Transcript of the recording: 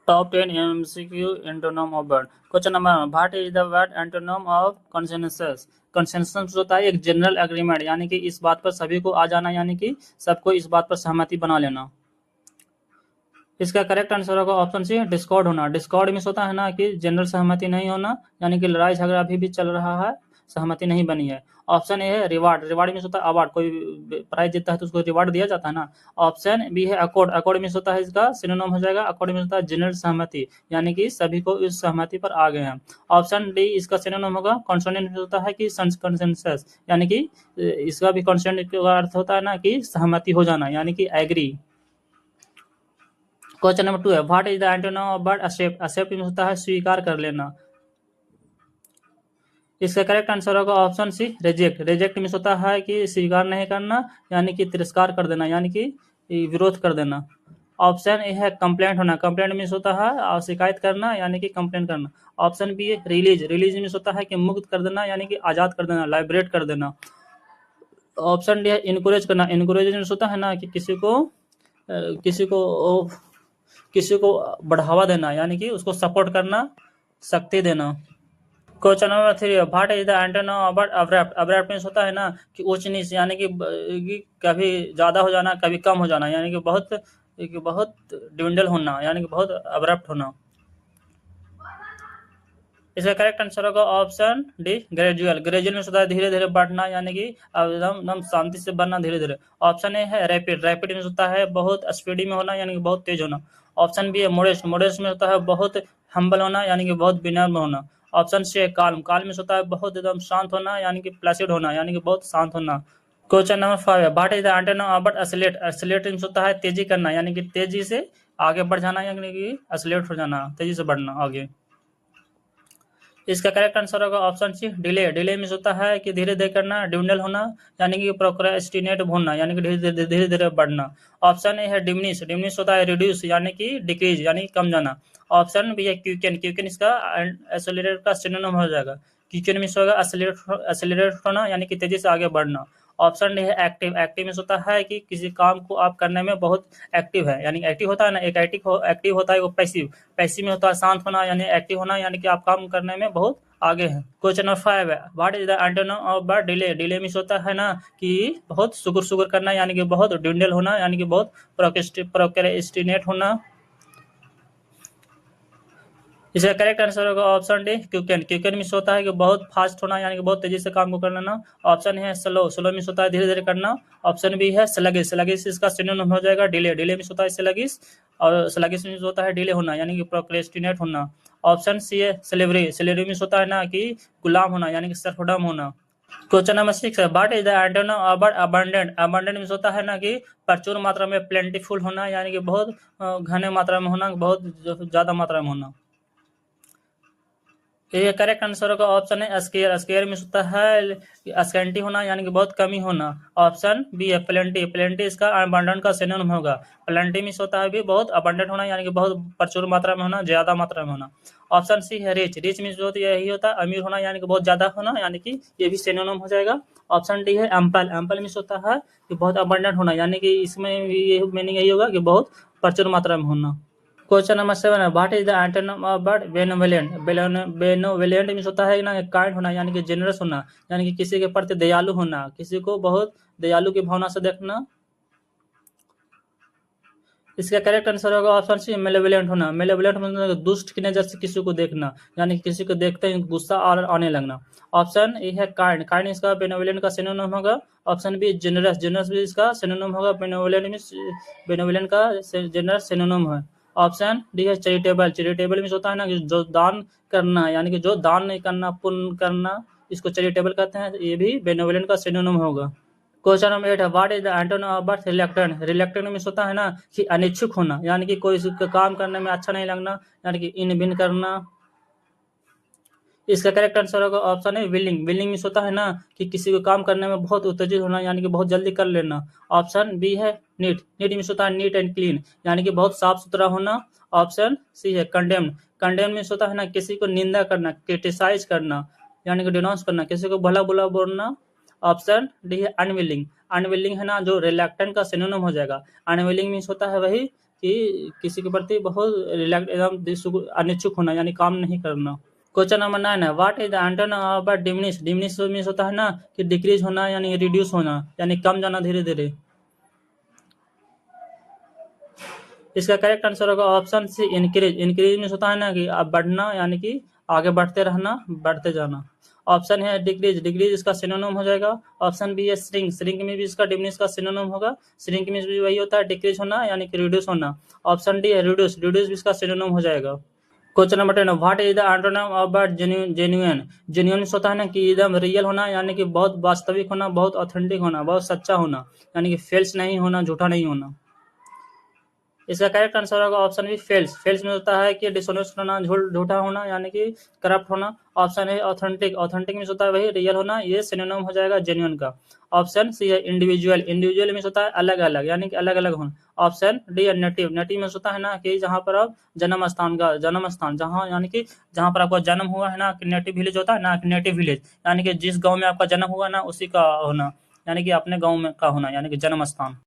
Top 10 MCQ antonym of word. Question number 1, what is the word antonym of consensus. Consensus होता है एक general agreement, यानी कि इस बात पर सभी को आ जाना, यानी कि सबको इस बात पर सहमति बना लेना। इसका करेक्ट आंसर होगा ऑप्शन सी, डिस्कॉर्ड होना। डिस्कॉर्ड मीन्स होता है ना कि जनरल सहमति नहीं होना, यानी कि लड़ाई झगड़ा अभी भी चल रहा है, सहमति नहीं बनी है। ऑप्शन ए है रिवार्ड। रिवार्ड मीन्स होता है अवार्ड, कोई प्राइज जीतता है तो उसको रिवार्ड दिया जाता है ना। ऑप्शन बी है अकॉर्ड। अकॉर्ड मीन्स होता है, इसका सिनोनिम हो जाएगा, अकॉर्ड मीन्स होता है जनरल सहमति, यानी कि सभी को इस सहमति पर आ गए हैं। ऑप्शन डी इसका सिनोनिम होगा कॉन्सोनेंट मीन्स होता है कि कंसेंसस, यानी कि इसका भी कॉन्सोनेंट का अर्थ होता है ना कि सहमति हो जाना, यानी कि एग्री। क्वेश्चन नंबर 2 है, what is the antonym of word except. Except means होता है स्वीकार कर लेना। इसका करेक्ट आंसर होगा option C, reject. Reject means होता है कि स्वीकार नहीं करना, यानी कि तिरस्कार कर देना, यानी कि विरोध कर देना। ऑप्शन ए है कंप्लेंट होना। कंप्लेंट मीन्स होता है शिकायत करना, यानी कि कंप्लेंट करना। ऑप्शन बी है रिलीज। रिलीज मीन्स होता है कि मुक्त कर देना, यानी कि आजाद कर देना, लाइब्रेट कर देना। ऑप्शन डी है इनकरेज करना। इनकरेज मीन्स होता है ना कि किसी को किसी को बढ़ावा देना, यानी कि उसको सपोर्ट करना, शक्ति देना। Question number 3, what is the antonym of abrupt. Abrupt means होता है ना कि उच्च नीच, यानी कि कभी ज्यादा हो जाना, कभी कम हो जाना, यानी कि बहुत ड्विंडल होना, यानी कि बहुत अब्रप्ट होना। इसका करेक्ट आंसर होगा option D, gradual. Gradual means होता है धीरे धीरे बढ़ना, यानी कि एकदम शांति से बढ़ना, धीरे धीरे। ऑप्शन ए है रैपिड। रैपिड मीन्स होता है बहुत स्पीडी में होना, यानी कि बहुत तेज होना। ऑप्शन बी है मोडेस्ट। मोडेस्ट में होता है बहुत हम्बल होना, यानी कि बहुत विनम्र होना। ऑप्शन सी है काल्म। काल्म मीन्स होता है बहुत एकदम शांत होना, यानी कि प्लेसिड होना, यानी कि बहुत शांत होना। क्वेश्चन नंबर 5 है, what is the antonym of accelerate. Accelerate means होता है तेजी करना, यानी कि तेजी से आगे बढ़ जाना, यानी कि एक्सेलेरेट हो जाना, तेजी से बढ़ना आगे। इसका करेक्ट आंसर होगा option C, delay. Delay means होता है कि धीरे धीरे करना, ड्यूंडल होना, यानी कि प्रोक्रेस्टिनेट होना, यानी कि धीरे धीरे बढ़ना। ऑप्शन ए है डिमिनिश। डिमिनिश होता है रिड्यूस, यानी कि डिक्रीज, यानी कि कम जाना। ऑप्शन बी है क्यूकन। क्यूकन इसका एक्सेलरेट का सिनोनिम हो जाएगा। क्यूकन मीन्स होगा एक्सेलरेट होना, यानी कि तेजी से आगे बढ़ना। ऑप्शन डी है एक्टिव। एक्टिव मीन्स होता है कि किसी काम को आप करने में बहुत एक्टिव है, यानी एक्टिव होता है ना, एक एक्टिव होता है वो पैसिव। पैसिव में होता है शांत होना, यानी एक्टिव होना, यानी कि आप काम करने में बहुत आगे हैं। क्वेश्चन नंबर 5 है, what is the antonym of word delay. Delay means होता है ना कि बहुत सुकुर सुकुर करना, यानी कि बहुत ड्यूंडल होना, यानी कि बहुत प्रोक्रेस्टिनेट होना। इसका करेक्ट आंसर होगा ऑप्शन डी, क्यूकन। क्यूकन मीन्स होता है कि बहुत फास्ट होना, यानी कि बहुत तेजी से काम को कर लेना। ऑप्शन है स्लो। स्लो मीन्स होता है धीरे धीरे करना। ऑप्शन बी है स्लगिश। स्लगिश इसका सिनोनिम हो जाएगा डिले। डिले मीन्स होता है स्लगिश, और स्लगिश मीन्स होता है डिले होना, यानी कि प्रोक्रेस्टिनेट होना। ऑप्शन सी है स्लेवरी। स्लेवरी मीन्स होता है ना कि गुलाम होना, यानी कि सर्वडम होना। क्वेश्चन नंबर 6 है, what is the antonym of abundant. Abundant means होता है ना कि प्रचुर मात्रा में, प्लेंटीफुल होना, यानी कि बहुत घने मात्रा में होना, बहुत ज्यादा मात्रा में होना। ये करेक्ट आंसर होगा ऑप्शन है स्केयर। स्केयर मीन्स होता है स्कैंटी होना, यानी कि बहुत कमी होना। ऑप्शन बी है प्लेंटी। प्लेंटी इसका अबंडेंट का सिनोनिम होगा। प्लेंटी मीन्स होता है भी बहुत अबंडेंट होना, यानी कि बहुत प्रचुर मात्रा में होना, ज्यादा मात्रा में होना। ऑप्शन सी है रिच। रिच मीन्स होता है यही होता है अमीर होना, यानी कि बहुत ज्यादा होना, यानी कि ये भी सिनोनिम हो जाएगा। ऑप्शन डी है एम्पल। एम्पल मीन्स होता है कि बहुत अबंडेंट होना, यानी कि इसमें ये मीनिंग यही होगा कि बहुत प्रचुर मात्रा में होना। क्वेश्चन नंबर 7 है, what is the antonym of word benevolent. Benevolent means होता है ना काइंड होना, यानी कि जेनरस होना, यानी कि किसी के प्रति दयालु होना, किसी को बहुत दयालु की भावना से देखना। इसका करेक्ट आंसर होगा ऑप्शन सी, मेलेवोलेंट होना। मेलेवोलेंट मतलब दुष्ट की नजर से किसी को देखना, यानी कि किसी को देखते ही गुस्सा आने लगना। ऑप्शन ए है काइंड। काइंड इसका बेनोवोलेंट का सिनोनिम होगा। Option B generous. जेनरस भी इसका सिनोनिम होगा। बेनोवोलेंट मींस बेनोवोलेंट का जेनरस सिनोनिम है। ऑप्शन डी है चैरिटेबल। चैरिटेबल मींस होता है ना कि जो दान करना, यानी कि जो दान नहीं करना, पुण्य करना, इसको चैरिटेबल कहते हैं। ये भी बेनोवोलेंट का सिनोनिम होगा। क्वेश्चन नंबर 8 है, what is the antonym of birth reluctant. Reluctant means होता है ना कि अनिच्छुक होना, यानी कि कोई काम करने में अच्छा नहीं लगना, यानी कि इन बिन करना। इसका करेक्ट आंसर होगा ऑप्शन है विलिंग। विलिंग मीन्स होता है ना कि किसी को काम करने में बहुत उत्तेजित होना, यानी कि बहुत जल्दी कर लेना। ऑप्शन बी है नीट। नीट मीन्स होता है नीट एंड क्लीन, यानी कि बहुत साफ सुथरा होना। ऑप्शन सी है कंडेम्ड। कंडेम्ड मीन्स होता है ना किसी को निंदा करना, क्रिटिसाइज करना, यानी कि डिनोंस करना, किसी को भला बुरा बोलना। ऑप्शन डी है अनविलिंग। अनविलिंग है ना जो रिलक्टेंट का सिनोनिम हो जाएगा। अनविलिंग मीन्स होता है वही कि किसी के प्रति बहुत एकदम अनिच्छुक होना यानी काम नहीं करना। क्वेश्चन नंबर 9 है, what is the antonym of diminish. Diminish means होता है ना कि डिक्रीज होना यानी रिड्यूस होना यानी कम जाना धीरे धीरे। इसका करेक्ट आंसर होगा option C increase. Increase means होता है ना कि अब बढ़ना यानी कि आगे बढ़ते रहना, बढ़ते जाना। ऑप्शन है डिक्रीज। डिक्रीज इसका सिनोनिम हो जाएगा। ऑप्शन बी है श्रिंक। श्रिंक में भी इसका डिमिनिश का सिनोनिम होगा। श्रिंक में भी वही होता है डिक्रीज होना यानी कि रिड्यूस होना। ऑप्शन डी है रिड्यूस। रिड्यूस भी इसका सिनोनिम हो जाएगा। Question number 10, what is the antonym of genuine. Genuine होता है ना कि एकदम रियल होना यानी कि बहुत वास्तविक होना, बहुत ऑथेंटिक होना, बहुत सच्चा होना यानी कि फेल्स नहीं होना, झूठा नहीं होना। इसका करेक्ट आंसर होगा ऑप्शन बी फेल्स। फेल्स में होता है कि डिसऑनेस्ट होना, झूठा होना यानी कि करप्ट होना। ऑप्शन है ऑथेंटिक। ऑथेंटिक में होता है वही रियल होना, ये सिनोनिम हो जाएगा जेन्युइन का। ऑप्शन सी है इंडिविजुअल। इंडिविजुअल में होता है अलग अलग यानी कि अलग अलग होना। ऑप्शन डी है नेटिव। नेटिव में होता है ना कि जहाँ पर आप जन्म स्थान जहाँ यानी कि जहाँ पर आपका जन्म हुआ है ना, कि नेटिव विलेज होता है ना, नेटिव विलेज यानी कि जिस गाँव में आपका जन्म हुआ ना उसी का होना यानी कि अपने गाँव में का होना यानी कि जन्म स्थान।